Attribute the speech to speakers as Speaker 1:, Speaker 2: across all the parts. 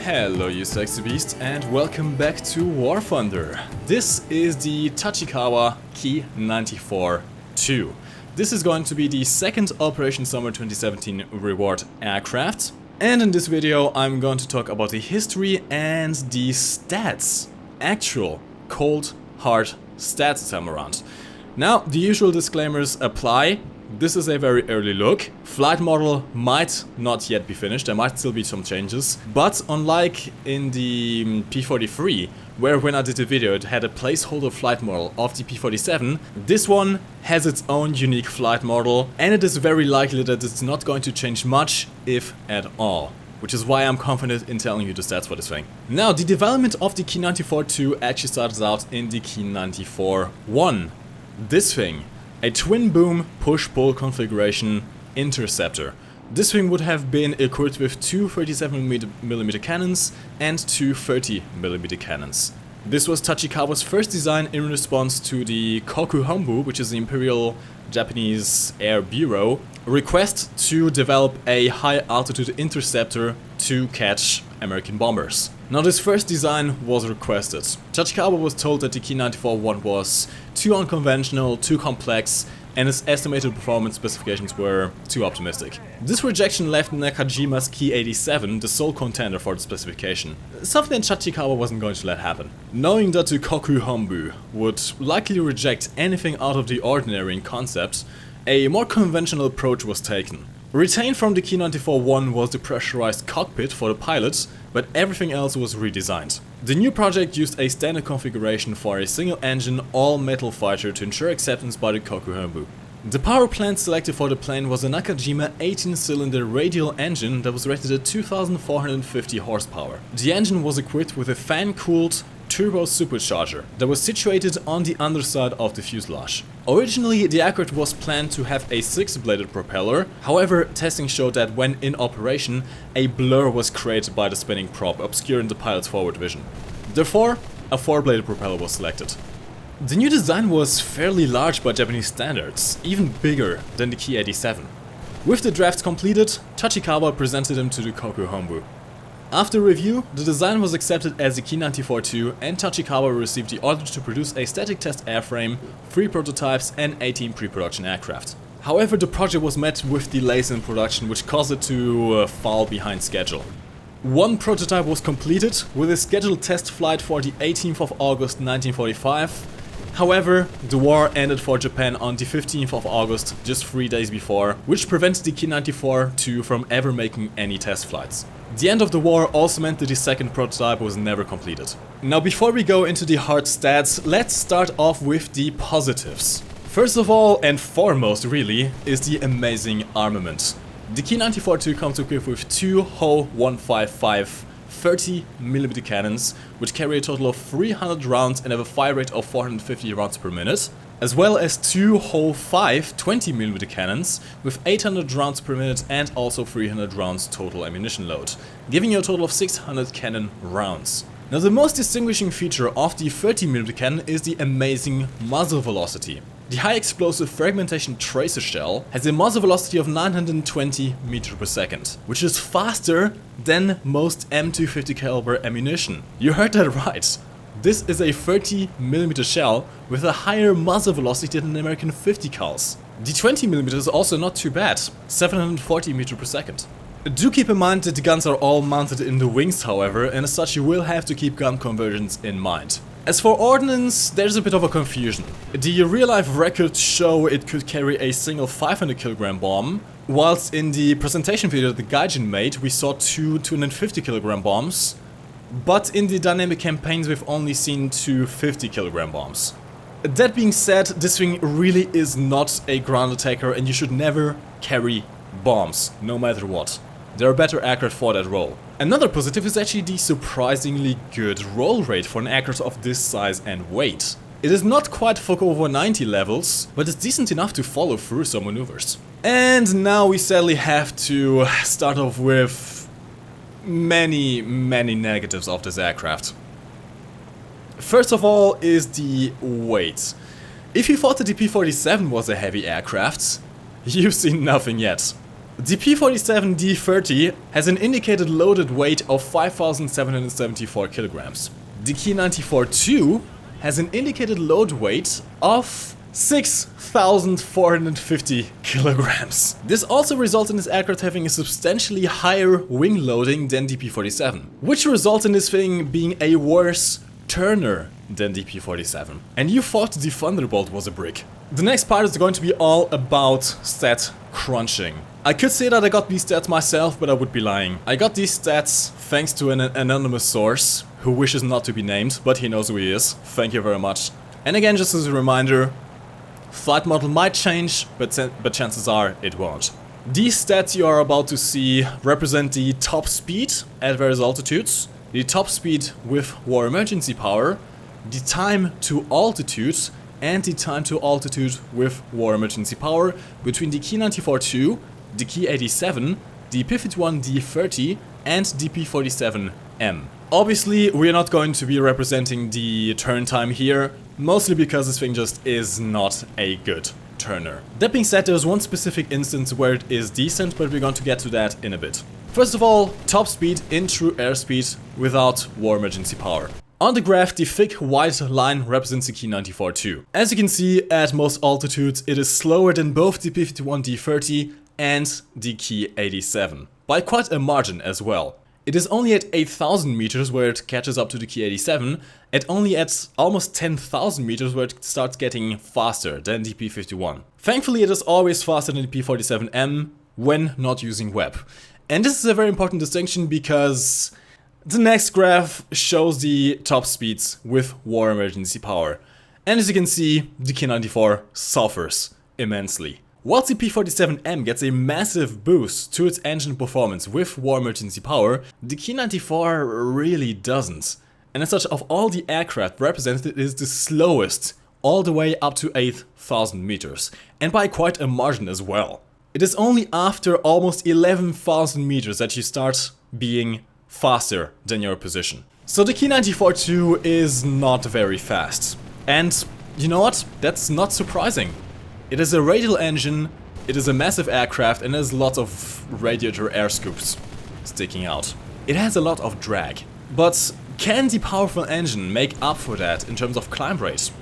Speaker 1: Hello you sexy beast and welcome back to War Thunder. This is the Tachikawa Ki-94-II. This is going to be the second Operation Summer 2017 reward aircraft. And in this video I'm going to talk about the history and the stats. Actual, cold, hard stats this time around. Now, the usual disclaimers apply. This is a very early look. Flight model might not yet be finished, there might still be some changes. But unlike in the P-43, where when I did the video it had a placeholder flight model of the P-47, this one has its own unique flight model, and it is very likely that it's not going to change much, if at all. Which is why I'm confident in telling you the stats for this thing. Now, the development of the Ki-94-II actually started out in the Ki-94-I. This thing. A twin boom push-pull configuration interceptor. This thing would have been equipped with two 37mm cannons and two 30mm cannons. This was Tachikawa's first design in response to the Koku-Honbu, which is the Imperial Japanese Air Bureau, request to develop a high-altitude interceptor to catch American bombers. Now, this first design was requested. Tachikawa was told that the Ki-94-I was too unconventional, too complex, and its estimated performance specifications were too optimistic. This rejection left Nakajima's Ki-87 the sole contender for the specification, something that Tachikawa wasn't going to let happen. Knowing that the Koku-Honbu would likely reject anything out of the ordinary in concept, a more conventional approach was taken. Retained from the Ki-94-I was the pressurized cockpit for the pilots, but everything else was redesigned. The new project used a standard configuration for a single-engine, all-metal fighter to ensure acceptance by the Koku-Honbu. The power plant selected for the plane was a Nakajima 18-cylinder radial engine that was rated at 2,450 horsepower. The engine was equipped with a fan-cooled turbo supercharger that was situated on the underside of the fuselage. Originally, the aircraft was planned to have a 6-bladed propeller, however, testing showed that when in operation, a blur was created by the spinning prop, obscuring the pilot's forward vision. Therefore, a 4-bladed propeller was selected. The new design was fairly large by Japanese standards, even bigger than the Ki-87. With the drafts completed, Tachikawa presented them to the Koku-Honbu. After review, the design was accepted as the Ki-94-II, and Tachikawa received the order to produce a static test airframe, 3 prototypes and 18 pre-production aircraft. However, the project was met with delays in production, which caused it to fall behind schedule. One prototype was completed with a scheduled test flight for the 18th of August 1945. However, the war ended for Japan on the 15th of August, just 3 days before, which prevented the Ki-94-II from ever making any test flights. The end of the war also meant that the second prototype was never completed. Now, before we go into the hard stats, let's start off with the positives. First of all, and foremost really, is the amazing armament. The Ki-94-II comes equipped with two Ho-155 30mm cannons, which carry a total of 300 rounds and have a fire rate of 450 rounds per minute, as well as two Ho-5 20mm cannons with 800 rounds per minute and also 300 rounds total ammunition load, giving you a total of 600 cannon rounds. Now, the most distinguishing feature of the 30mm cannon is the amazing muzzle velocity. The high explosive fragmentation tracer shell has a muzzle velocity of 920 meters per second, which is faster than most M250 caliber ammunition. You heard that right. This is a 30mm shell with a higher muzzle velocity than an American 50 cals. The 20mm is also not too bad, 740 meters per second. Do keep in mind that the guns are all mounted in the wings, however, and as such you will have to keep gun conversions in mind. As for Ordnance, there's a bit of a confusion. The real-life records show it could carry a single 500kg bomb, whilst in the presentation video that the Gaijin made we saw two 250kg bombs, but in the dynamic campaigns we've only seen two 50kg bombs. That being said, this thing really is not a ground attacker and you should never carry bombs, no matter what. There are better aircraft for that role. Another positive is actually the surprisingly good roll rate for an aircraft of this size and weight. It is not quite Fokker over 90 levels, but it's decent enough to follow through some maneuvers. And now we sadly have to start off with many negatives of this aircraft. First of all is the weight. If you thought that the P-47 was a heavy aircraft, you've seen nothing yet. The P47D30 has an indicated loaded weight of 5,774 kilograms. The Ki-94-II has an indicated load weight of 6,450 kilograms. This also results in this aircraft having a substantially higher wing loading than the P47, which results in this thing being a worse turner than the P47. And you thought the Thunderbolt was a brick. The next part is going to be all about stat crunching. I could say that I got these stats myself, but I would be lying. I got these stats thanks to an anonymous source who wishes not to be named, but he knows who he is. Thank you very much. And again, just as a reminder, flight model might change, but chances are it won't. These stats you are about to see represent the top speed at various altitudes, the top speed with war emergency power, the time to altitude, and the time to altitude with war emergency power between the Ki-94-II, the Ki-87, the P51D30, and the P47M. Obviously, we are not going to be representing the turn time here, mostly because this thing just is not a good turner. That being said, there's one specific instance where it is decent, but we're going to get to that in a bit. First of all, top speed in true airspeed without war emergency power. On the graph, the thick white line represents the Ki-94-II. As you can see, at most altitudes, it is slower than both the P51D30 and the Ki-87, by quite a margin as well. It is only at 8,000 meters where it catches up to the Ki-87, and only at almost 10,000 meters where it starts getting faster than the P51. Thankfully, it is always faster than the P47M when not using web. And this is a very important distinction because the next graph shows the top speeds with war emergency power. And as you can see, the Ki-94 suffers immensely. Whilst the P47M gets a massive boost to its engine performance with war emergency power, the Ki-94 really doesn't. And as such, of all the aircraft represented, it is the slowest, all the way up to 8,000 meters, and by quite a margin as well. It is only after almost 11,000 meters that you start being faster than your position. So the Ki-94-II is not very fast. And you know what? That's not surprising. It is a radial engine, it is a massive aircraft, and there's lots of radiator air scoops sticking out. It has a lot of drag. But can the powerful engine make up for that in terms of climb rate?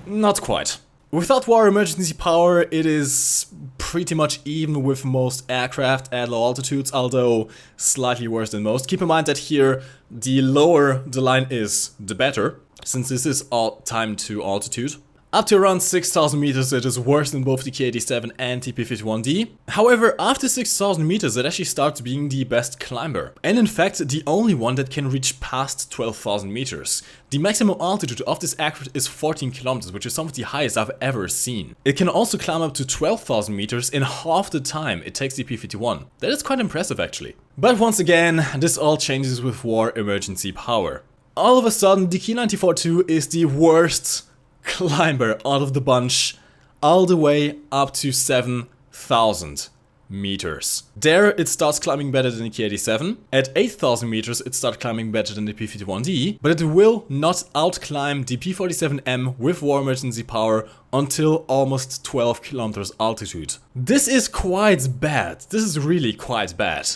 Speaker 1: Not quite. Without war emergency power, it is pretty much even with most aircraft at low altitudes, although slightly worse than most. Keep in mind that here, the lower the line is, the better, since this is all time to altitude. Up to around 6,000 meters, it is worse than both the Ki-87 and the P51D. However, after 6,000 meters, it actually starts being the best climber. And in fact, the only one that can reach past 12,000 meters. The maximum altitude of this aircraft is 14 kilometers, which is some of the highest I've ever seen. It can also climb up to 12,000 meters in half the time it takes the P51. That is quite impressive, actually. But once again, this all changes with war emergency power. All of a sudden, the Ki-94-II is the worst climber out of the bunch, all the way up to 7,000 meters. There it starts climbing better than the Ki-87. At 8,000 meters it starts climbing better than the P51D, but it will not outclimb the P47M with war emergency power until almost 12 kilometers altitude. This is quite bad. This is really quite bad.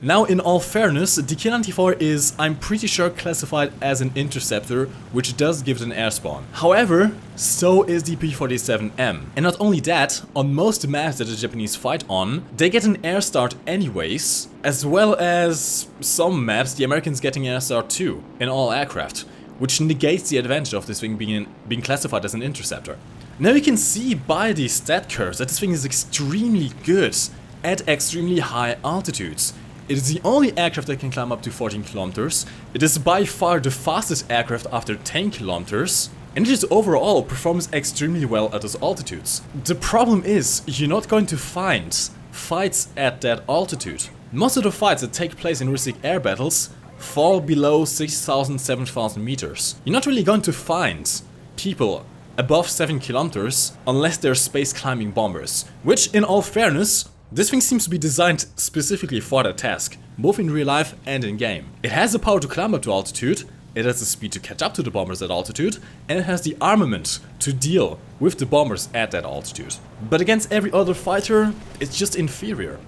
Speaker 1: Now, in all fairness, the Ki-94 is, I'm pretty sure, classified as an interceptor, which does give it an air spawn. However, so is the P47M. And not only that, on most maps that the Japanese fight on, they get an air start anyways, as well as some maps the Americans getting an air start too, in all aircraft, which negates the advantage of this thing being classified as an interceptor. Now you can see by the stat curves that this thing is extremely good at extremely high altitudes. It is the only aircraft that can climb up to 14 kilometers. It is by far the fastest aircraft after 10 kilometers. And it just overall performs extremely well at those altitudes. The problem is, you're not going to find fights at that altitude. Most of the fights that take place in realistic air battles fall below 6,000, 7,000 meters. You're not really going to find people above 7 kilometers unless they're space climbing bombers. Which, in all fairness, this thing seems to be designed specifically for that task, both in real life and in game. It has the power to climb up to altitude, it has the speed to catch up to the bombers at altitude, and it has the armament to deal with the bombers at that altitude. But against every other fighter, it's just inferior.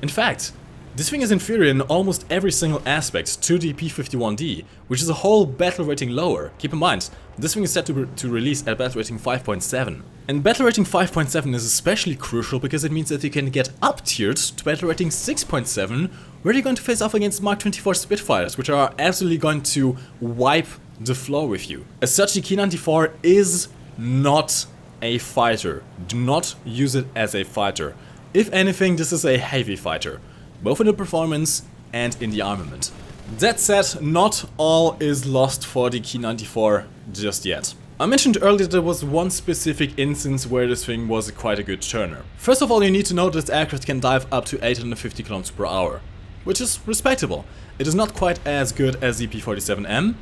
Speaker 1: In fact, this thing is inferior in almost every single aspect to the P51D, which is a whole battle rating lower. Keep in mind, this thing is set to release at battle rating 5.7. And battle rating 5.7 is especially crucial because it means that you can get up-tiered to battle rating 6.7, where you're going to face off against Mark 24 Spitfires, which are absolutely going to wipe the floor with you. As such, the Ki-94 is not a fighter. Do not use it as a fighter. If anything, this is a heavy fighter, both in the performance and in the armament. That said, not all is lost for the Ki-94 just yet. I mentioned earlier there was one specific instance where this thing was quite a good turner. First of all, you need to know that this aircraft can dive up to 850 km per hour, which is respectable. It is not quite as good as the P-47M,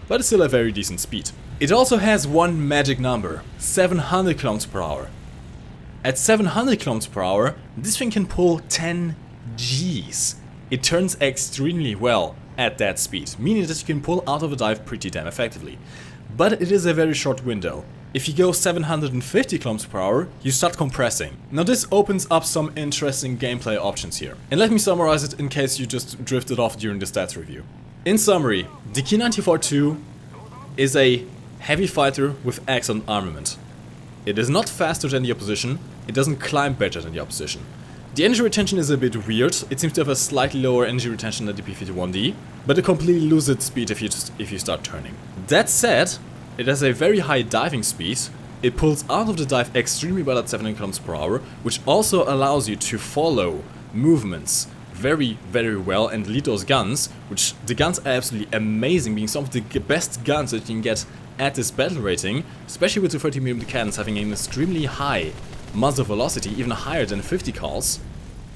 Speaker 1: but it's still a very decent speed. It also has one magic number, 700 km per hour. At 700 km per hour, this thing can pull 10 Gs. It turns extremely well at that speed, meaning that you can pull out of a dive pretty damn effectively. But it is a very short window. If you go 750 km per hour, you start compressing. Now this opens up some interesting gameplay options here. And let me summarize it in case you just drifted off during the stats review. In summary, the Ki-94-II is a heavy fighter with excellent armament. It is not faster than the opposition, it doesn't climb better than the opposition. The energy retention is a bit weird. It seems to have a slightly lower energy retention than the P51D, but it completely loses its speed if you start turning. That said, it has a very high diving speed. It pulls out of the dive extremely well at 700 km per hour, which also allows you to follow movements very, very well and lead those guns, which the guns are absolutely amazing, being some of the best guns that you can get at this battle rating, especially with the 30mm cannons having an extremely high muzzle velocity, even higher than 50 cals.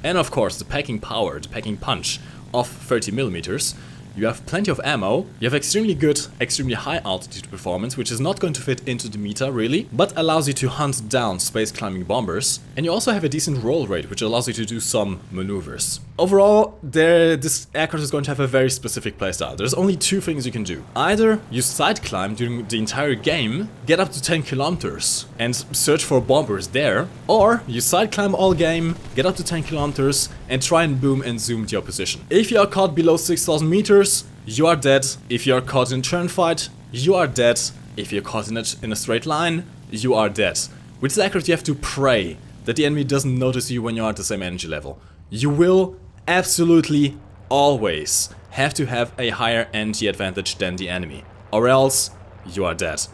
Speaker 1: And of course the packing power, the packing punch of 30mm. You have plenty of ammo, you have extremely good, extremely high altitude performance, which is not going to fit into the meta really, but allows you to hunt down space climbing bombers, and you also have a decent roll rate, which allows you to do some maneuvers. Overall, this aircraft is going to have a very specific playstyle. There's only two things you can do. Either you side climb during the entire game, get up to 10 kilometers and search for bombers there, or you side climb all game, get up to 10 kilometers and try and boom and zoom the opposition. If you are caught below 6,000 meters, you are dead. If you are caught in a turn fight, you are dead. If you're caught in a straight line, you are dead. With this aircraft you have to pray that the enemy doesn't notice you when you're at the same energy level. You will absolutely always have to have a higher energy advantage than the enemy, or else you are dead.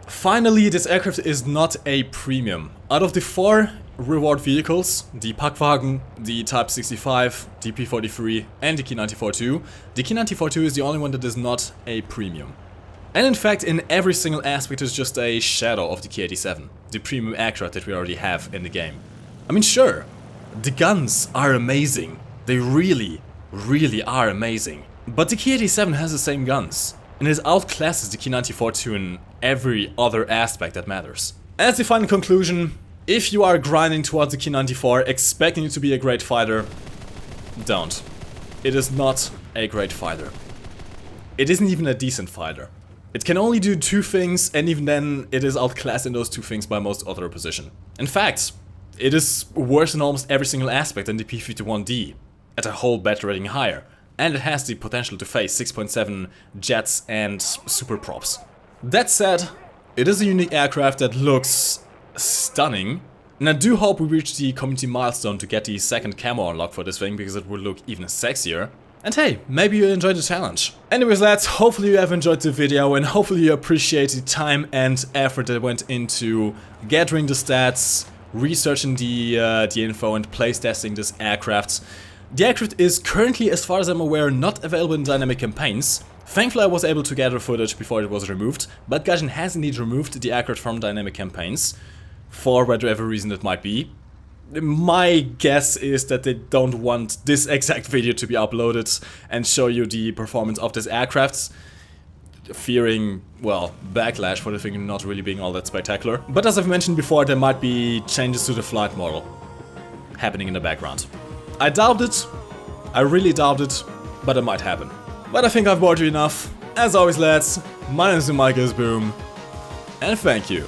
Speaker 1: Finally, this aircraft is not a premium. Out of the 4 reward vehicles, the Packwagen, the Type 65, the P43 and the Ki-94-II, the Ki-94-II is the only one that is not a premium. And in fact, in every single aspect is just a shadow of the Ki-87, the premium aircraft that we already have in the game. I mean, sure, the guns are amazing. They really, really are amazing. But the Ki-87 has the same guns, and it outclasses the Ki-94-II in every other aspect that matters. As the final conclusion, if you are grinding towards the Ki-94 expecting it to be a great fighter, don't. It is not a great fighter. It isn't even a decent fighter. It can only do 2 things, and even then it is outclassed in those 2 things by most other opposition. In fact, it is worse in almost every single aspect than the P51D, at a whole battle rating higher, and it has the potential to face 6.7 jets and super props. That said, it is a unique aircraft that looks stunning, and I do hope we reach the community milestone to get the second camo unlock for this thing, because it will look even sexier. And hey, maybe you enjoyed the challenge. Anyways lads, hopefully you have enjoyed the video and hopefully you appreciate the time and effort that went into gathering the stats, researching the info and place testing this aircraft. The aircraft is currently, as far as I'm aware, not available in dynamic campaigns. Thankfully I was able to gather footage before it was removed, but Gaijin has indeed removed the aircraft from dynamic campaigns, for whatever reason it might be. My guess is that they don't want this exact video to be uploaded and show you the performance of this aircraft, fearing, well, backlash for the thing not really being all that spectacular. But as I've mentioned before, there might be changes to the flight model happening in the background. I doubt it, I really doubt it, but it might happen. But I think I've bored you enough. As always lads, my name is MikeGoesBoom, and thank you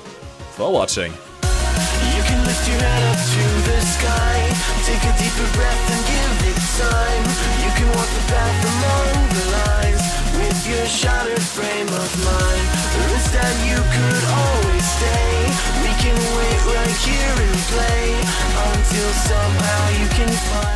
Speaker 1: for watching.
Speaker 2: You can lift your head up to the the sky. Take a deeper breath and give it time. You can walk the path among the lines with your shattered frame of mind. Or instead you could always stay. We can wait right here and play until somehow you can find